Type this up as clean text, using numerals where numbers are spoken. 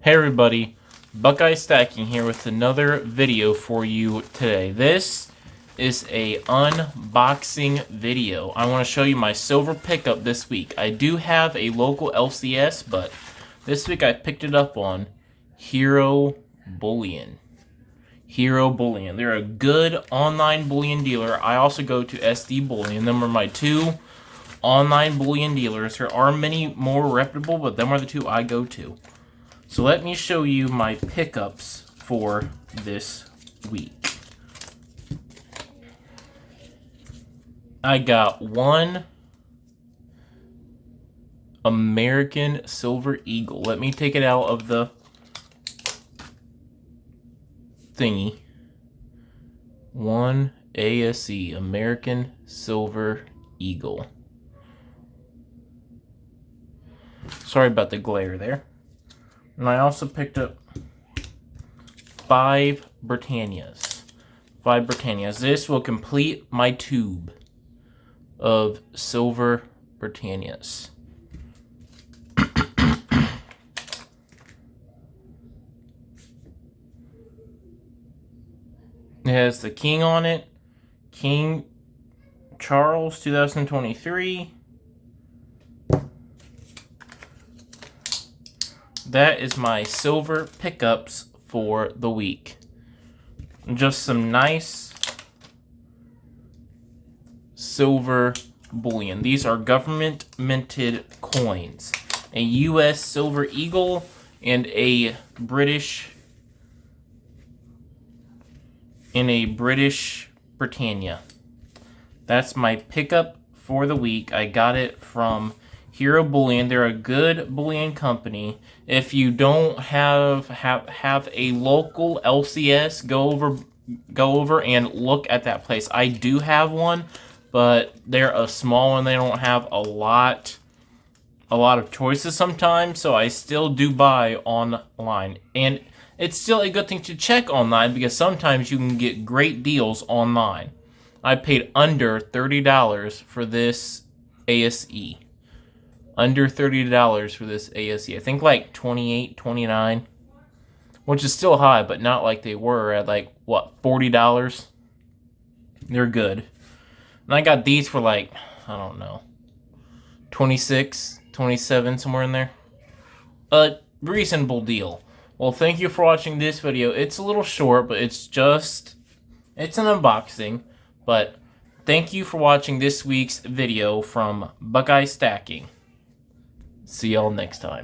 Hey everybody, Buckeye Stacking here with another video for you today. This is a unboxing video. I want to show you my silver pickup this week. I do have a local LCS, but this week I picked it up on Hero Bullion. Hero Bullion. They're a good online bullion dealer. I also go to SD Bullion. Them are my two online bullion dealers. There are many more reputable, but them are the two I go to. So let me show you my pickups for this week. I got one American Silver Eagle. Let me take it out of the thingy. One ASE, American Silver Eagle. Sorry about the glare there. And I also picked up 5 Britannias. 5 Britannias. This will complete my tube of silver Britannias. It has the king on it. King Charles 2023. That is my silver pickups for the week. Just some nice silver bullion. These are government minted coins. A US Silver Eagle and a British Britannia. That's my pickup for the week. I got it from Hero Bullion. They're a good bullion company. If you don't have a local LCS, go over and look at that place. I do have one, but they're a small one. They don't have a lot of choices sometimes, so I still do buy online. And it's still a good thing to check online because sometimes you can get great deals online. I paid under $30 for this ASE. Under $30 for this ASE. I think like $28, $29, which is still high, but not like they were at like, what, $40? They're good. And I got these for like, I don't know, 26, 27, somewhere in there. A reasonable deal. Well, thank you for watching this video. It's a little short, but it's an unboxing. But thank you for watching this week's video from Buckeye Stacking. See y'all next time.